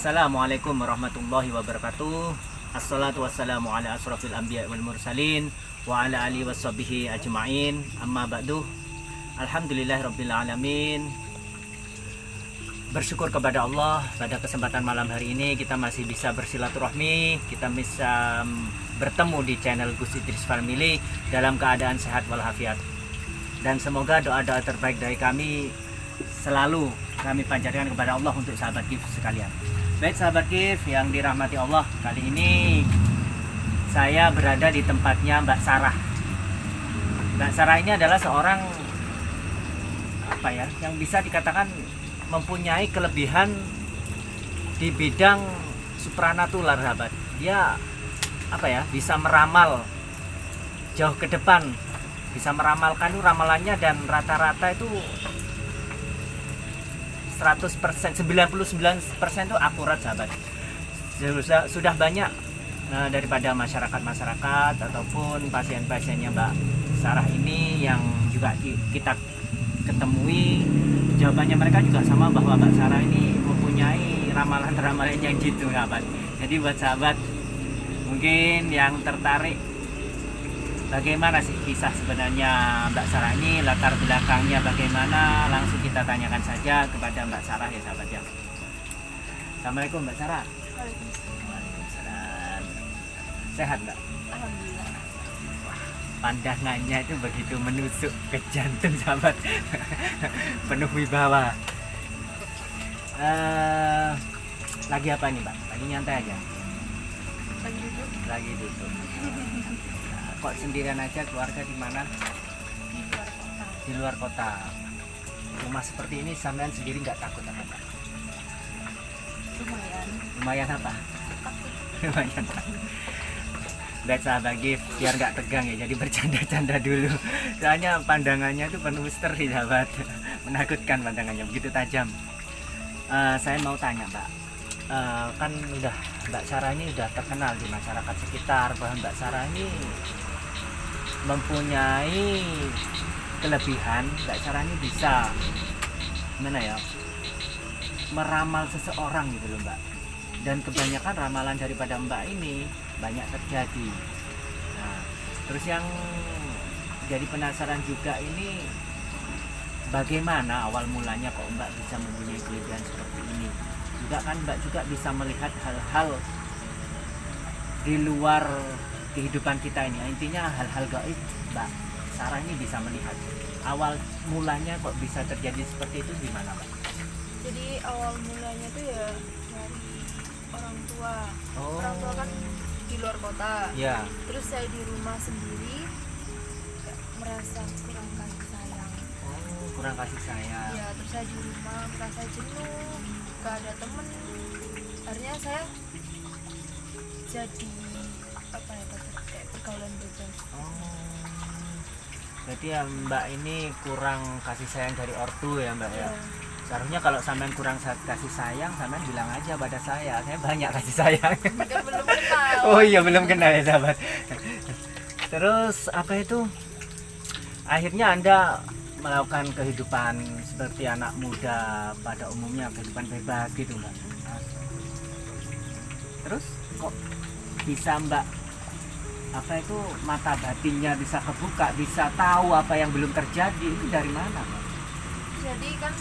Assalamualaikum warahmatullahi wabarakatuh. Assalatu wassalamu ala asrafil anbiya wal mursalin wa ala alihi washabihi ajma'in. Amma ba'du. Alhamdulillahirabbil alamin. Bersyukur kepada Allah pada kesempatan malam hari ini kita masih bisa bersilaturahmi, kita bisa bertemu di channel Gus Idris Family dalam keadaan sehat walafiat. Dan semoga doa-doa terbaik dari kami selalu kami panjatkan kepada Allah untuk sahabat GIF sekalian. Baik sahabat GIF yang dirahmati Allah, kali ini saya berada di tempatnya Mbak Sarah. Mbak Sarah ini adalah seorang yang bisa dikatakan mempunyai kelebihan di bidang supranatural, sahabat. Dia bisa meramal jauh ke depan, bisa meramalkan ramalannya, dan rata-rata itu 100%, 99% itu akurat, sahabat. Sudah banyak daripada masyarakat ataupun pasien-pasiennya Mbak Sarah ini yang juga kita ketemui, jawabannya mereka juga sama, bahwa Mbak Sarah ini mempunyai ramalan-ramalan yang jitu, sahabat. Jadi buat sahabat mungkin yang tertarik bagaimana sih kisah sebenarnya Mbak Sarah ini, latar belakangnya bagaimana, langsung kita tanyakan saja kepada Mbak Sarah ya, sahabat ya. Assalamualaikum Mbak Sarah. Waalaikumsalam. Sehat Mbak? Alhamdulillah. Pandangannya itu begitu menusuk ke jantung, sahabat. Penuh wibawa. Lagi apa nih Mbak? Lagi nyantai aja? Lagi duduk. Kok sendirian aja, keluarga di mana? Di luar kota. Di luar kota. Rumah seperti ini sampean sendiri nggak takut apa Mbak? Lumayan. Lumayan apa? Takut. Lumayan takut. Baik sahabat GIF, biar nggak tegang ya, jadi bercanda-canda dulu. Soalnya pandangannya itu penuh misteri, sahabat. Menakutkan pandangannya, begitu tajam. Saya mau tanya Mbak, kan udah Mbak Sarah ini udah terkenal di masyarakat sekitar bahwa Mbak Sarah ini mempunyai kelebihan. Mbak Sarah ini bisa meramal seseorang gitu loh Mbak, dan kebanyakan ramalan daripada Mbak ini banyak terjadi. Nah, terus yang jadi penasaran juga ini, bagaimana awal mulanya kok Mbak bisa mempunyai kelebihan seperti ini. Juga kan Mbak juga bisa melihat hal-hal di luar kehidupan kita ini. Intinya hal-hal gaib Mbak Sarah ini bisa melihat. Awal mulanya kok bisa terjadi seperti itu gimana Mbak? Jadi awal mulanya tuh ya dari orang tua. Oh. Orang tua kan di luar kota. Ya. Terus saya di rumah sendiri merasa kurang kasih sayang. Oh, kurang kasih sayang. Ya, terus saya di rumah merasa jenuh, gak ada temen. Akhirnya saya jadi kayak pergaulan bebas. Oh. Berarti ya Mbak ini kurang kasih sayang dari ortu ya Mbak ya. Seharusnya kalau sampean kurang kasih sayang, sampean bilang aja pada saya banyak kasih sayang. Kan belum kenal. Oh iya, belum kenal ya sahabat. Terus akhirnya Anda melakukan kehidupan seperti anak muda pada umumnya, kehidupan bebas gitu Mbak. Terus kok bisa Mbak mata batinnya bisa kebuka, bisa tahu apa yang belum terjadi, itu dari mana Mbak? Jadi kan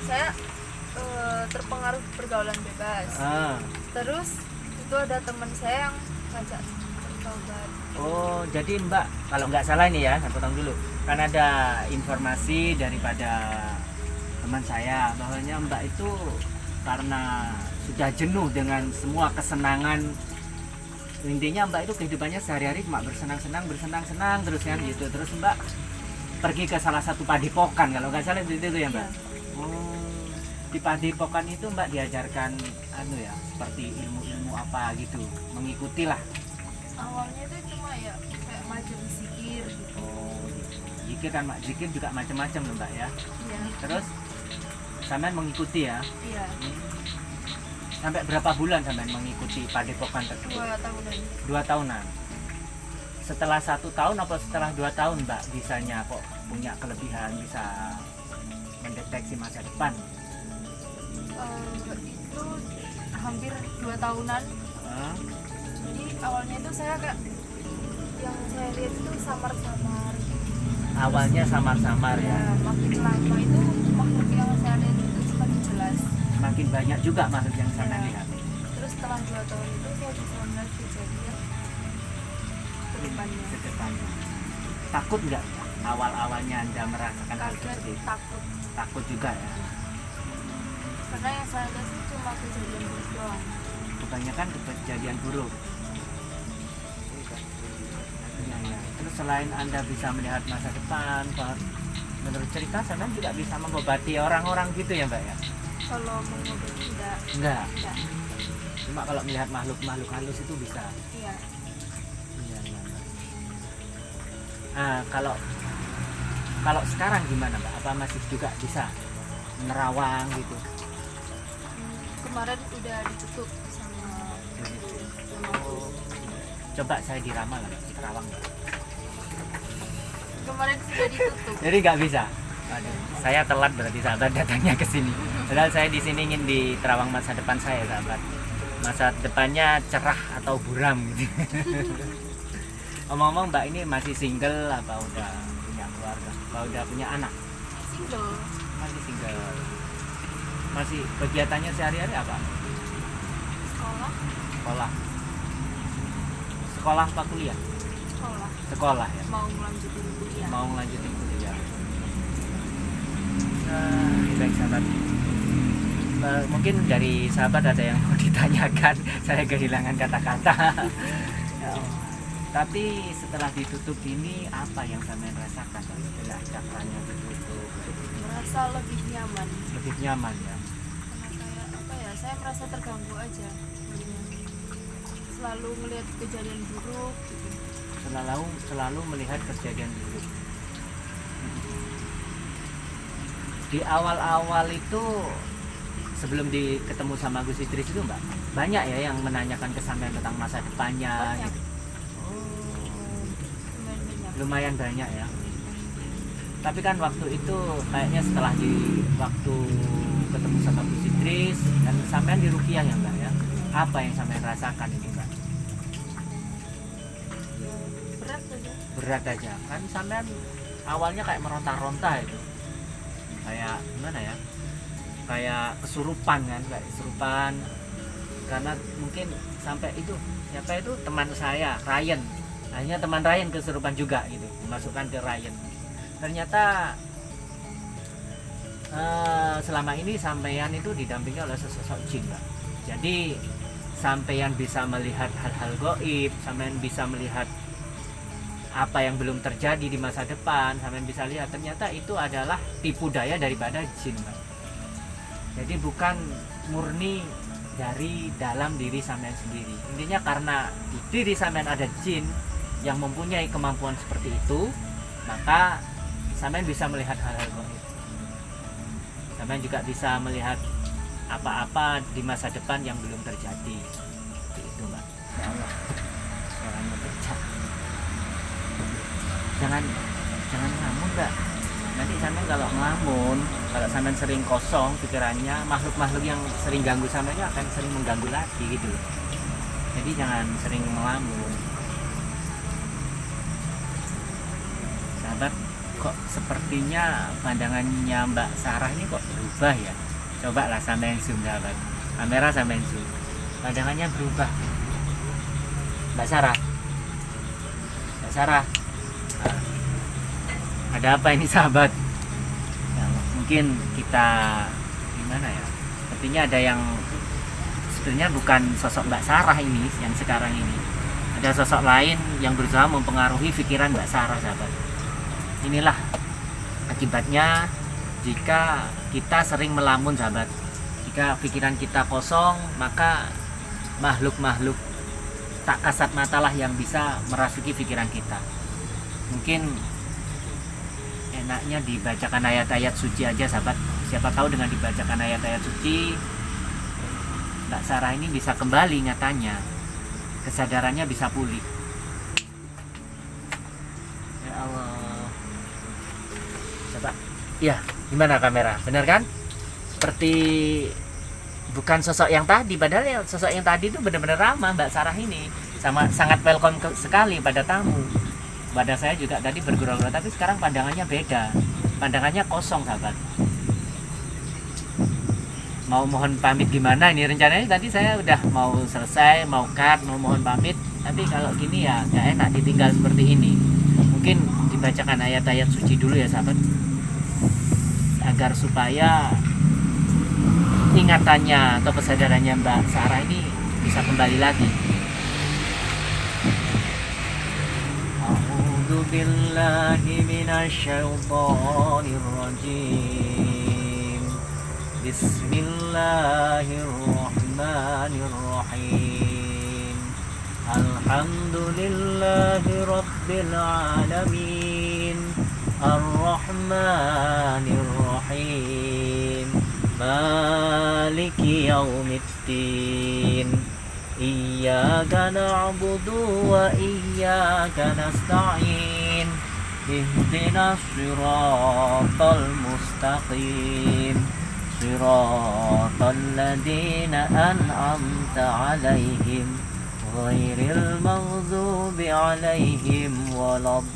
saya terpengaruh pergaulan bebas. Terus itu ada teman saya yang ngajak bertobat. Oh, jadi Mbak, kalau nggak salah ini ya, saya potong dulu. Kan ada informasi daripada teman saya bahwanya Mbak itu karena sudah jenuh dengan semua kesenangan. Intinya Mbak itu kehidupannya sehari-hari cuma bersenang-senang terus kan gitu. Terus Mbak pergi ke salah satu padepokan, kalau nggak salah itu ya Mbak. Oh, di padepokan itu Mbak diajarkan seperti ilmu-ilmu apa gitu, mengikuti lah. Awalnya itu cuma ya kayak macam zikir gitu. Oh, zikir kan zikir juga macam-macam loh Mbak ya. Iya. Terus sampean mengikuti ya? Iya. Sampai berapa bulan sampean mengikuti padepokan tersebut? 2 tahunan. 2 tahunan. Setelah 1 tahun apa setelah 2 tahun Mbak bisanya kok punya kelebihan, bisa mendeteksi masa depan? Itu hampir 2 tahunan. Jadi awalnya itu saya kayak yang saya lihat itu samar-samar. Awalnya samar-samar ya. Makin lama itu makhluk yang saya lihat itu semakin jelas. Makin banyak juga makhluk yang sana Ya. lihat. Terus setelah 2 tahun itu saya bisa melihat kejadian ke depannya. Ke depannya. Takut nggak awal-awalnya Anda merasakan hal Kaget, seperti itu? takut. Takut juga ya. Karena yang saya lihat itu cuma kejadian buruk doang. Kebanyakan kejadian buruk. Ya, ya. Terus selain Anda bisa melihat masa depan, Pak, menurut cerita Sampean juga bisa mengobati orang-orang gitu ya Mbak ya? Kalau mengobati tidak. Enggak. Tidak. Cuma kalau melihat makhluk-makhluk halus itu bisa. Iya. Iya, iya, Mbak. Kalau sekarang gimana Mbak? Apa masih juga bisa menerawang gitu? Kemarin udah ditutup sama Oh. Coba saya diramal lah, terawang. kemarin sudah ditutup. Jadi nggak bisa. Aduh, saya telat berarti sahabat datangnya ke sini. Padahal saya di sini ingin di terawang masa depan saya sahabat. Masa depannya cerah atau buram gitu. Omong-omong Mbak ini masih single apa udah punya keluarga? Apa udah punya anak? Single. Masih single. Masih kegiatannya sehari-hari apa? Sekolah. Sekolah. Sekolah apa kuliah? Sekolah. Sekolah ya. Mau melanjutin kuliah. Mau ngelanjutin kuliah. Baik sahabat. Mungkin dari sahabat ada yang mau ditanyakan. Saya kehilangan kata-kata. Ya, tapi setelah ditutup ini apa yang sampean rasakan setelah cakranya ditutup? Merasa lebih nyaman. Lebih nyaman ya. Karena kayak apa ya? Saya merasa terganggu aja. Selalu melihat kejadian buruk gitu. Selalu melihat kejadian buruk. Di awal-awal itu sebelum ketemu sama Gus Idris itu Mbak, banyak ya yang menanyakan ke sampean tentang masa depannya Banyak. gitu. Banyak. Lumayan banyak ya. Tapi kan waktu itu kayaknya setelah waktu ketemu sama Gus Idris dan sampean di Rukiah ya Mbak ya. Apa yang sampean rasakan ini Mbak? Berat aja. Berat aja. Kan sampean awalnya kayak meronta-ronta itu. Kayak gimana ya? Kayak kesurupan kan, kayak kesurupan. Karena mungkin sampai itu siapa itu teman saya, Ryan. Akhirnya teman Ryan kesurupan juga gitu, dimasukkan ke Ryan. Ternyata selama ini sampeyan itu didampingi oleh sesosok jin, Mbak. Jadi sampeyan bisa melihat hal-hal gaib, sampeyan bisa melihat apa yang belum terjadi di masa depan, sampeyan bisa lihat ternyata itu adalah tipu daya daripada jin, Mbak. Jadi bukan murni dari dalam diri sampean sendiri. Intinya karena di diri sampean ada jin yang mempunyai kemampuan seperti itu, maka sampean bisa melihat hal-hal gaib. Sampean juga bisa melihat apa-apa di masa depan yang belum terjadi. Seperti itu, Mbak. Ya Allah. Suaranya pecah. Jangan ngelamun, Mbak. Nanti sampean kalau ngelamun, kalau sampean sering kosong pikirannya, makhluk-makhluk yang sering ganggu sampean akan sering mengganggu lagi gitu loh. Jadi jangan sering ngelamun. Sahabat, kok sepertinya pandangannya Mbak Sarah ini kok berubah ya? Coba lah sampean zoom, sahabat. Kamera sampean zoom. Pandangannya berubah. Mbak Sarah. Mbak Sarah. Ada apa ini sahabat? Ya, mungkin kita gimana ya? Sepertinya ada yang sebenarnya bukan sosok Mbak Sarah ini yang sekarang ini. Ada sosok lain yang berusaha mempengaruhi pikiran Mbak Sarah, sahabat. Inilah akibatnya jika kita sering melamun, sahabat. Jika pikiran kita kosong, maka makhluk-makhluk tak kasat matalah yang bisa merasuki pikiran kita. Mungkin enaknya dibacakan ayat-ayat suci aja, sahabat. Siapa tahu dengan dibacakan ayat-ayat suci Mbak Sarah ini bisa kembali nyatanya, kesadarannya bisa pulih. Ya Allah. Coba. Ya, gimana kamera? Benar kan? Seperti bukan sosok yang tadi, padahal ya sosok yang tadi itu benar-benar ramah Mbak Sarah ini, sama sangat welcome sekali pada tamu. Pada saya juga tadi bergurau-gurau, tapi sekarang pandangannya beda, pandangannya kosong sahabat. Mau mohon pamit gimana ini, rencananya tadi saya udah mau selesai, mau cut, mau mohon pamit, tapi kalau gini ya gak enak ditinggal seperti ini. Mungkin dibacakan ayat-ayat suci dulu ya sahabat, agar supaya ingatannya atau kesadarannya Mbak Sarah ini bisa kembali lagi. A'udzu billahi minasyaitonir rajim. Bismillahirrahmanirrahim. Alhamdulillahi rabbil alamin. Ar-Rahmanir Rahim. Maliki yaumiddin. Iyyaka na'budu wa iyyaka nasta'in. Ihdinas siratal mustaqim. Siratal ladzina an'amta 'alaihim ghairil maghdubi 'alaihim waladdallin.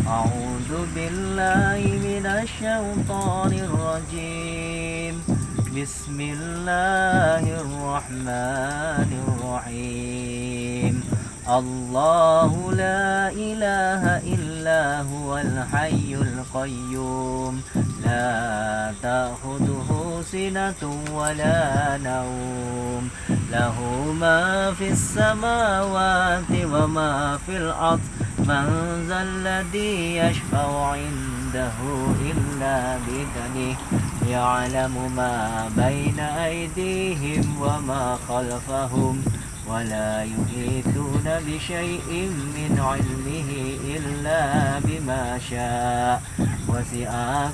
A'udzu billahi minasy syaithanir rajim. Bismillahirrahmanirrahim. Allahu la ilaha illa huwal hayyul qayyum. La ta'khudhuhu sinatun wa la nawm. Lahu ma fis samawati wa ma fil ardh. Man zalladhi yashfa'u 'indahu illa bi'idhnihi. Ya'lamu ma baina aydihim wa ma khalfahum. ولا يحيطون بشيء من علمه إلا بما شاء وسع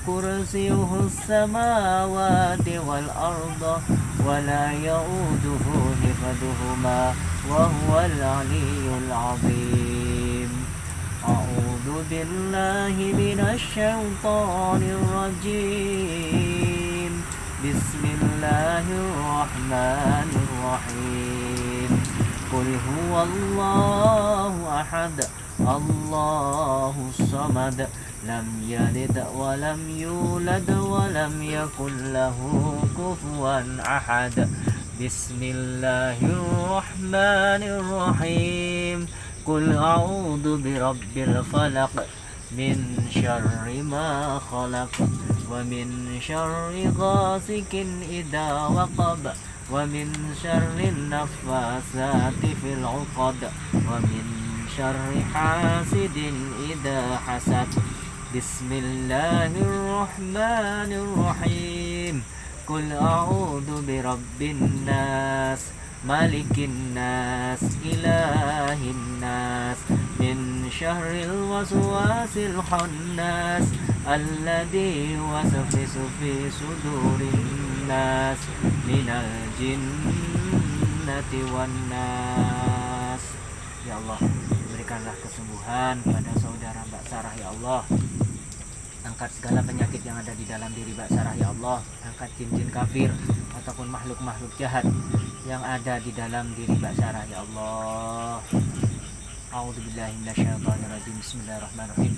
كرسيه السماوات والأرض ولا يؤوده حفظهما وهو العلي العظيم. أعوذ بالله من الشيطان الرجيم. بسم الله الرحمن الرحيم. قل هو الله أحد الله الصمد لم يلد ولم يولد ولم يكن له كفوا أحد. بسم الله الرحمن الرحيم. قل أعوذ برب الفلق من شر ما خلق ومن شر غاسق إذا وقب ومن شر النفاثات في العقد ومن شر حاسد إذا حسد. بسم الله الرحمن الرحيم. قل أعوذ برب الناس ملك الناس إله الناس من شر الوسواس الخناس الذي يوسوس في صدور الناس من الجنة والناس. Ya Allah, berikanlah kesembuhan pada saudara Mbak Sarah ya Allah. Angkat segala penyakit yang ada di dalam diri Mbak Sarah ya Allah. Angkat jin-jin kafir ataupun makhluk-makhluk jahat yang ada di dalam diri Mbak Sarah ya Allah. A'udzubillahi minasyaitonirrajim. Bismillahirrahmanirrahim.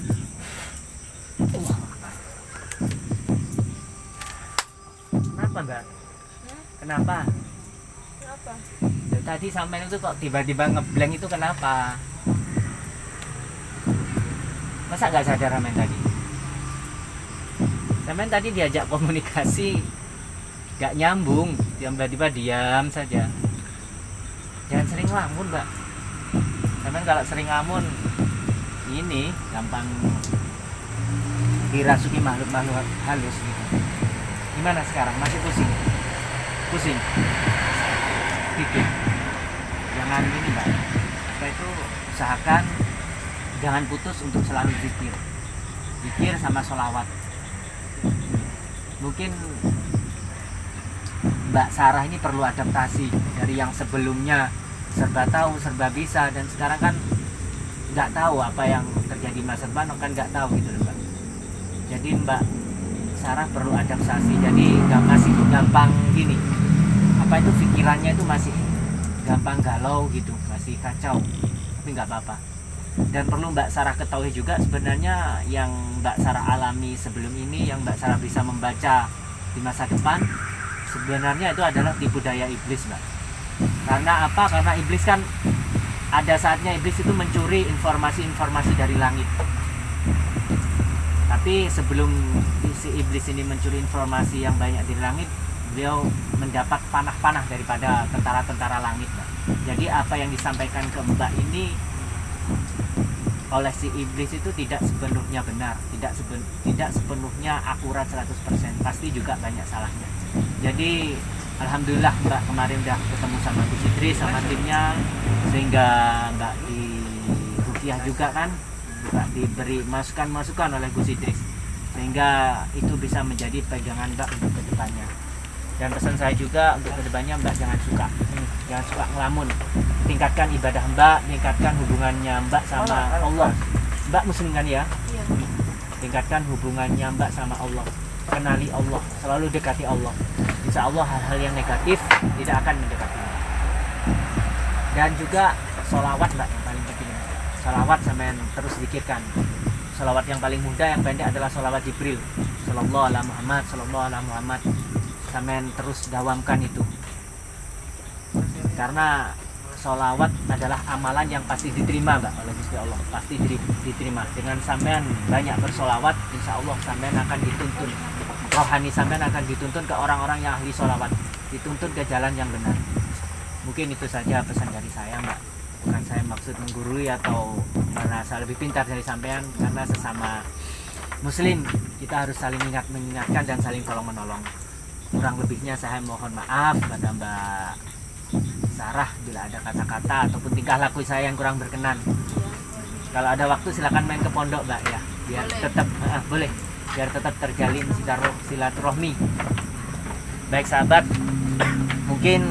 Kenapa Mbak? Kenapa? Kenapa? Tadi sampai itu kok tiba-tiba ngeblank itu kenapa? Masa gak sadar Ramen tadi? Ramen tadi diajak komunikasi gak nyambung, tiba-tiba diam saja. Jangan sering ngelamun Mbak. Ramen kalau sering ngelamun ini gampang dirasuki makhluk-makhluk halus gitu. Gimana sekarang? Masih pusing? Pusing? Dikit. Jangan gini Mbak. Kita itu usahakan jangan putus untuk selalu zikir. Zikir sama sholawat. Mungkin Mbak Sarah ini perlu adaptasi dari yang sebelumnya serba tahu, serba bisa, dan sekarang kan nggak tahu apa yang terjadi masa depan, kan nggak tahu gitu loh Mbak. Jadi Mbak Sarah perlu adaptasi. Jadi masih gampang gini. Apa itu pikirannya itu masih gampang galau gitu, masih kacau. Tapi nggak apa-apa. Dan perlu Mbak Sarah ketahui juga sebenarnya yang Mbak Sarah alami sebelum ini, yang Mbak Sarah bisa membaca di masa depan, sebenarnya itu adalah tipu daya iblis, Mbak. Karena apa? Karena iblis kan ada saatnya iblis itu mencuri informasi-informasi dari langit. Tapi sebelum si iblis ini mencuri informasi yang banyak dari langit, beliau mendapat panah-panah daripada tentara-tentara langit, Mbak. Jadi apa yang disampaikan ke Mbak ini oleh si iblis itu tidak sepenuhnya benar, tidak sepenuhnya akurat 100%, pasti juga banyak salahnya. Jadi alhamdulillah Mbak kemarin udah ketemu sama Gus Idris sama timnya, sehingga Mbak di ruqyah juga kan, Mbak diberi masukan oleh Gus Idris, sehingga itu bisa menjadi pegangan Mbak untuk kedepannya. Dan pesan saya juga untuk kedepannya, Mbak jangan suka ngelamun, tingkatkan ibadah Mbak, tingkatkan hubungannya Mbak sama Allah. Mbak Muslim kan ya? Iya. Tingkatkan hubungannya Mbak sama Allah, kenali Allah, selalu dekati Allah. Insya Allah hal-hal yang negatif tidak akan mendekati Mbak. Dan juga sholawat Mbak yang paling penting. Sholawat sampai terus zikirkan. Sholawat yang paling mudah, yang pendek adalah sholawat Jibril, Sallallahu alaihi Muhammad, Sallallahu alaihi Muhammad. Sampai terus dawamkan itu, karena sholawat adalah amalan yang pasti diterima Mbak oleh Gusti Allah, pasti diterima. Dengan sampean banyak bersolawat, insya Allah sampean akan dituntun, rohani sampean akan dituntun ke orang-orang yang ahli sholawat, dituntun ke jalan yang benar. Mungkin itu saja pesan dari saya Mbak. Bukan saya maksud menggurui atau merasa lebih pintar dari sampean, karena sesama Muslim kita harus saling mengingatkan dan saling tolong menolong. Kurang lebihnya saya mohon maaf pada Mbak Sarah bila ada kata-kata ataupun tingkah laku saya yang kurang berkenan. Kalau ada waktu silakan main ke pondok Mbak ya, biar tetap boleh, biar tetap terjalin silaturahmi. Baik sahabat, mungkin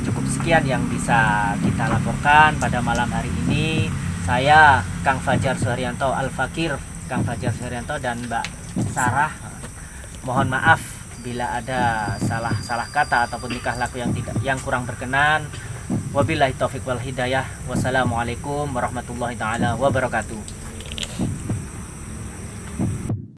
cukup sekian yang bisa kita laporkan pada malam hari ini. Saya Kang Fajar Suharyanto Al-Fakir, Kang Fajar Suharyanto dan Mbak Sarah. Mohon maaf bila ada salah kata ataupun tingkah laku yang kurang berkenan. Wabillahi taufiq wal hidayah. Wassalamualaikum warahmatullahi taala wabarakatuh.